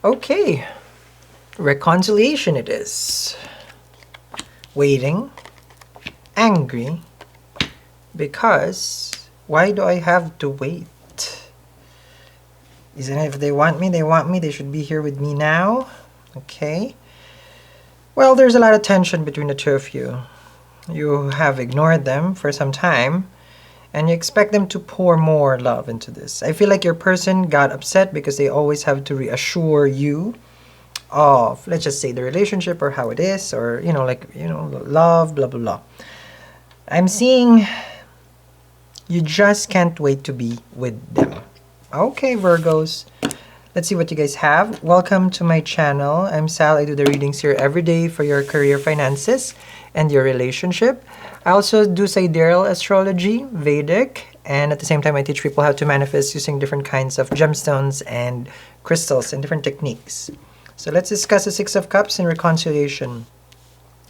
Okay, reconciliation it is. Waiting, angry, because why do I have to wait? Isn't it if they want me, they should be here with me now? Okay. Well, there's a lot of tension between the two of you. You have ignored them for some time, and you expect them to pour more love into this. I feel like your person got upset because they always have to reassure you of, let's just say, the relationship or how it is, or, love, blah, blah, blah. I'm seeing you just can't wait to be with them. Okay, Virgos. Let's see what you guys have. Welcome to my channel. I'm Sal. I do the readings here every day for your career, finances, and your relationship. I also do sidereal astrology, Vedic, and at the same time I teach people how to manifest using different kinds of gemstones and crystals and different techniques. So let's discuss the Six of Cups and reconciliation.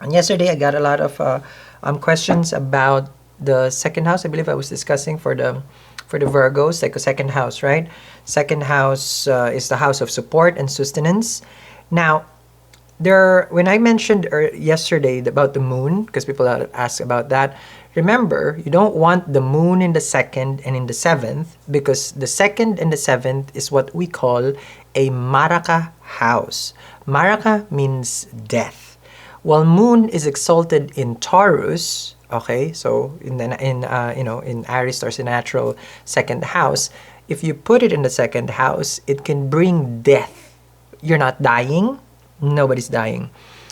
And yesterday I got a lot of questions about the second house. I believe I was discussing for the Virgos, like a second house, right? Second house is the house of support and sustenance. Now, when I mentioned yesterday about the moon, because people ask about that, remember, you don't want the moon in the second and in the seventh, because the second and the seventh is what we call a Maraka house. Maraka means death. While moon is exalted in Taurus, okay, so in Aries or the natural second house, if you put it in the second house, it can bring death. You're not dying. Nobody's dying.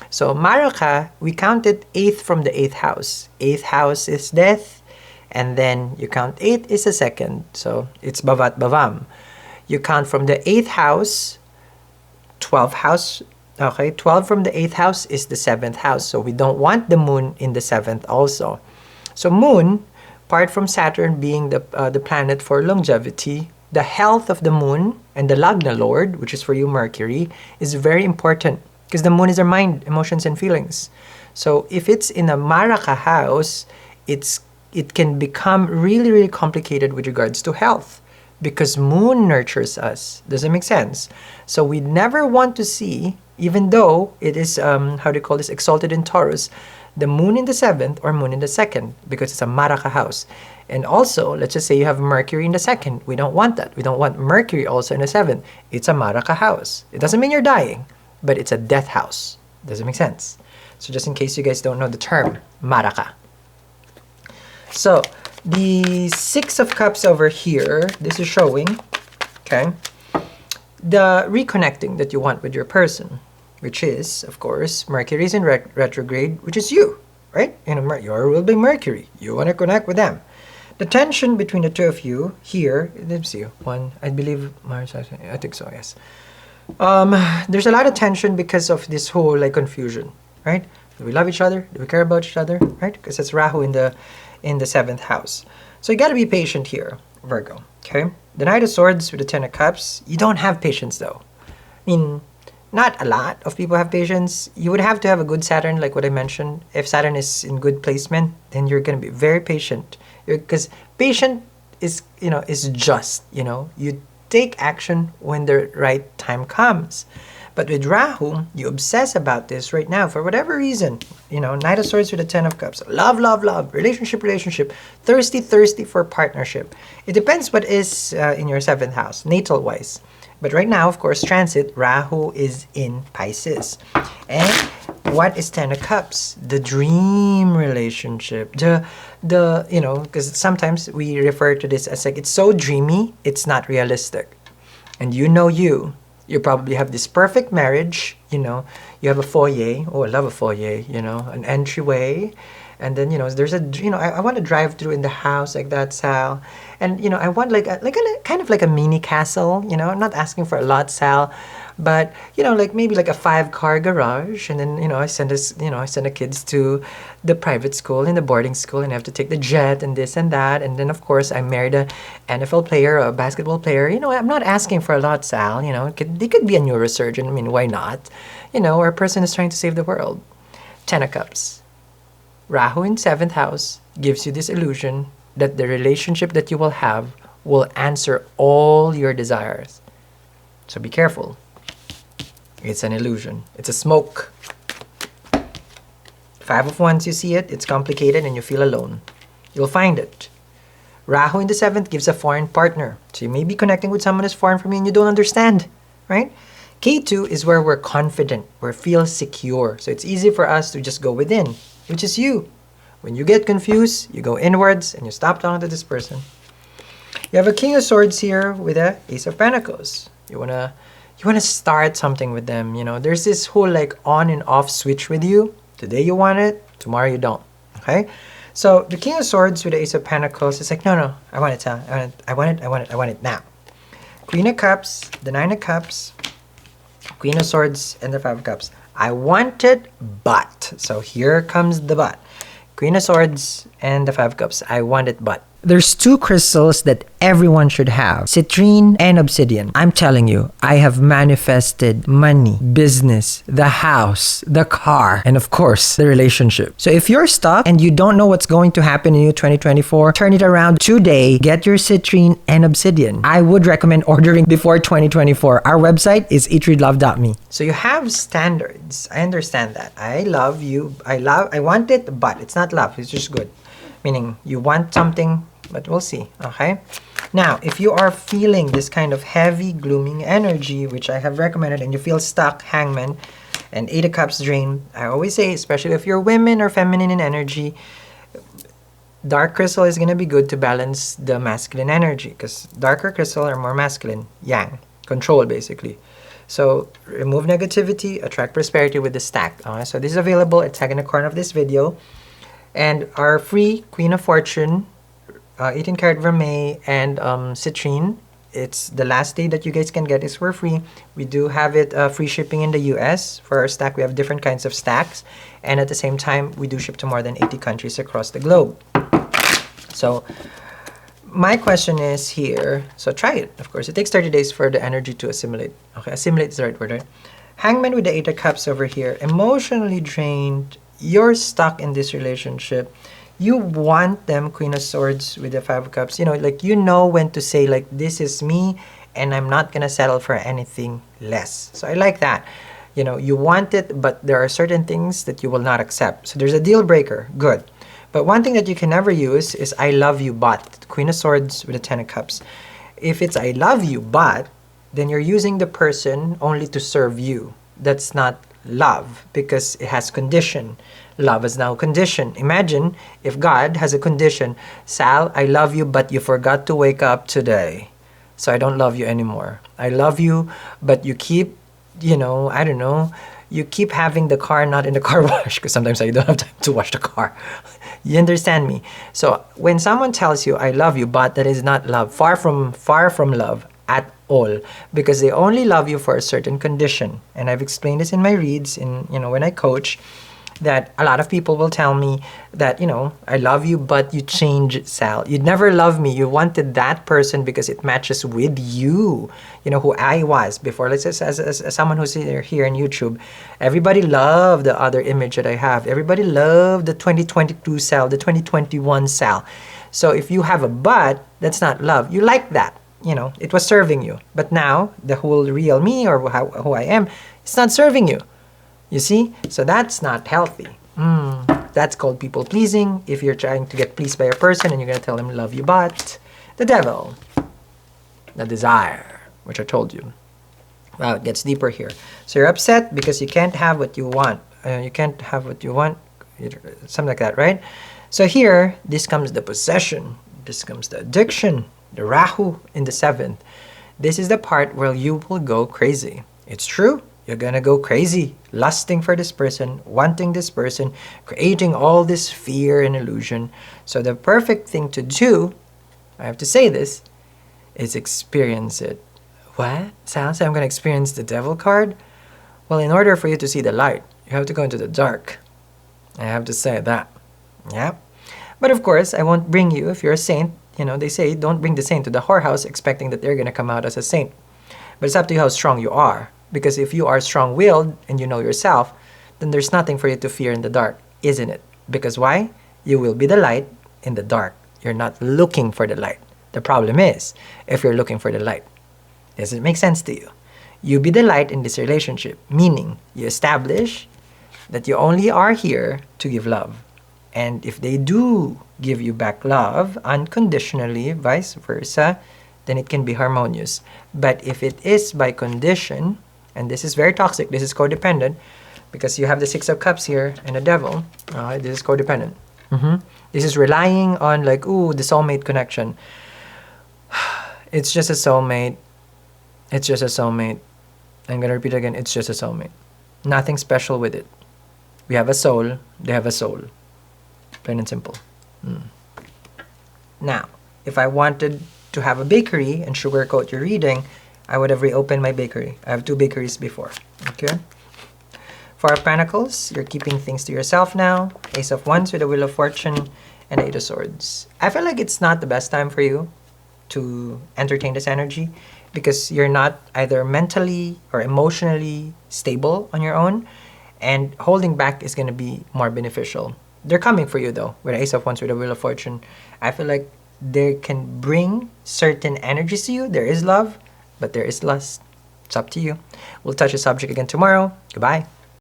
So Maraka, we count it 8th from the 8th house. 8th house is death, and then you count 8 is the second. So it's Bavat Bavam. You count from the 8th house, 12th house. Okay, 12 from the 8th house is the 7th house. So we don't want the moon in the 7th also. So moon, apart from Saturn being the planet for longevity, the health of the moon and the Lagna Lord, which is for you Mercury, is very important because the moon is our mind, emotions, and feelings. So if it's in a Maraka house, it can become really, really complicated with regards to health because moon nurtures us. Does it make sense? So we never want to see, even though it is, exalted in Taurus, the moon in the 7th or moon in the 2nd, because it's a Maraka house. And also, let's just say you have Mercury in the 2nd. We don't want that. We don't want Mercury also in the 7th. It's a Maraka house. It doesn't mean you're dying, but it's a death house. Does it make sense? So just in case you guys don't know the term, Maraka. So, the Six of Cups over here, this is showing, okay, the reconnecting that you want with your person, which is, of course, Mercury is in retrograde, which is you, right? Your will be Mercury. You want to connect with them. The tension between the two of you here, let's see, I believe, I think so, yes. There's a lot of tension because of this whole confusion, right? Do we love each other? Do we care about each other, right? Because it's Rahu in the 7th house. So you got to be patient here, Virgo, okay? The Knight of Swords with the Ten of Cups, you don't have patience though. I mean, not a lot of people have patience. You would have to have a good Saturn, like what I mentioned. If Saturn is in good placement, then you're going to be very patient. Because patient is just, you take action when the right time comes. But with Rahu, you obsess about this right now for whatever reason. Knight of Swords with the Ten of Cups. Love, love, love. Relationship. Thirsty for partnership. It depends what is in your 7th house, natal-wise. But right now, of course, transit, Rahu is in Pisces. And what is Ten of Cups? The dream relationship. Because sometimes we refer to this as it's so dreamy, it's not realistic. And you probably have this perfect marriage, you have a foyer. Oh, I love a foyer, an entryway. And then, there's I want to drive through in the house like that, Sal. And, I want kind of like a mini castle, I'm not asking for a lot, Sal. But, maybe like a 5-car garage. And then, I send the kids to the private school and the boarding school and I have to take the jet and this and that. And then, of course, I married a NFL player, a basketball player. I'm not asking for a lot, Sal. They could be a neurosurgeon. I mean, why not? Or a person is trying to save the world. Ten of Cups. Rahu in 7th house gives you this illusion that the relationship that you will have will answer all your desires. So be careful. It's an illusion. It's a smoke. Five of Wands, you see it, it's complicated and you feel alone. You'll find it. Rahu in the 7th gives a foreign partner. So you may be connecting with someone who's foreign from you and you don't understand, right? K2 is where we're confident, we feel secure. So it's easy for us to just go within, which is you. When you get confused, you go inwards and you stop talking to this person. You have a King of Swords here with a Ace of Pentacles. You wanna start something with them. You know, there's this whole like on and off switch with you. Today you want it, tomorrow you don't. Okay? So the King of Swords with the Ace of Pentacles is like, no, I want it, I want it now. Queen of Cups, the 9 of Cups, Queen of Swords, and the 5 of Cups. I want it, but. So here comes the but. Queen of Swords and the 5 of Cups. I want it, but. There's 2 crystals that everyone should have. Citrine and obsidian. I'm telling you, I have manifested money, business, the house, the car, and of course, the relationship. So if you're stuck and you don't know what's going to happen in you 2024, turn it around today. Get your citrine and obsidian. I would recommend ordering before 2024. Our website is eatreadlove.me. So you have standards. I understand that. I love you. I want it, but it's not love. It's just good. Meaning you want something, but we'll see, okay? Now, if you are feeling this kind of heavy, glooming energy, which I have recommended, and you feel stuck, Hangman, and 8 of Cups drain, I always say, especially if you're women or feminine in energy, dark crystal is going to be good to balance the masculine energy, because darker crystal are more masculine, yang, control basically. So, remove negativity, attract prosperity with the stack. So this is available at tag in the corner of this video. And our free Queen of Fortune, 18 karat vermeil, and citrine, it's the last day that you guys can get is for free. We do have it free shipping in the US. For our stack, we have different kinds of stacks. And at the same time, we do ship to more than 80 countries across the globe. So my question is here, so try it. Of course, it takes 30 days for the energy to assimilate. Okay, assimilate is the right word, right? Hangman with the 8 of Cups over here, emotionally drained. You're stuck in this relationship. You want them, Queen of Swords with the 5 of Cups. You know, like you know when to say like, this is me and I'm not gonna settle for anything less. So I like that. You know, you want it, but there are certain things that you will not accept. So there's a deal breaker, good. But one thing that you can never use is I love you, but. Queen of Swords with the 10 of Cups. If it's I love you, but, then you're using the person only to serve you. That's not love, because it has condition. Love is now condition. Imagine if God has a condition. Sal, I love you, but you forgot to wake up today. So I don't love you anymore. I love you, but you keep, you know, I don't know, you keep having the car not in the car wash, because sometimes I don't have time to wash the car. You understand me? So when someone tells you, I love you, but that is not love. Far from love at all, because they only love you for a certain condition. And I've explained this in my reads, in, you know, when I coach, that a lot of people will tell me that, you know, I love you, but you changed, Sal. You'd never love me. You wanted that person because it matches with you, you know, who I was before. Let's say as someone who's here on YouTube, everybody loved the other image that I have. Everybody loved the 2022 Sal, the 2021 Sal. So if you have a but, that's not love. You like that. You know, it was serving you. But now, the whole real me, or who I am, it's not serving you. You see? So that's not healthy. That's called people pleasing. If you're trying to get pleased by a person and you're going to tell them, love you, but the devil, the desire, which I told you. Wow, it gets deeper here. So you're upset because you can't have what you want. You can't have what you want. Something like that, right? So here, this comes the possession. This comes the addiction. The Rahu in the 7th. This is the part where you will go crazy. It's true. You're gonna go crazy, lusting for this person, wanting this person, creating all this fear and illusion. So the perfect thing to do, I have to say this, is experience it. What? Sounds like I'm gonna experience the devil card? Well, in order for you to see the light, you have to go into the dark. I have to say that. Yeah. But of course, I won't bring you, if you're a saint, you know, they say, don't bring the saint to the whorehouse expecting that they're going to come out as a saint. But it's up to you how strong you are. Because if you are strong-willed and you know yourself, then there's nothing for you to fear in the dark, isn't it? Because why? You will be the light in the dark. You're not looking for the light. The problem is, if you're looking for the light, does it make sense to you? You be the light in this relationship, meaning you establish that you only are here to give love. And if they do give you back love unconditionally, vice versa, then it can be harmonious. But if it is by condition, and this is very toxic, this is codependent, because you have the Six of Cups here and the Devil, this is codependent. This is relying on like, ooh, the soulmate connection. It's just a soulmate. It's just a soulmate. I'm gonna repeat again, it's just a soulmate. Nothing special with it. We have a soul, they have a soul. Plain and simple. Now, if I wanted to have a bakery and sugarcoat your reading, I would have reopened my bakery. I have 2 bakeries before. Okay? 4 of Pentacles, you're keeping things to yourself now. Ace of Wands with the Wheel of Fortune and 8 of Swords. I feel like it's not the best time for you to entertain this energy because you're not either mentally or emotionally stable on your own, and holding back is going to be more beneficial. They're coming for you though, with Ace of Wands with the Wheel of Fortune. I feel like they can bring certain energies to you. There is love, but there is lust. It's up to you. We'll touch the subject again tomorrow. Goodbye.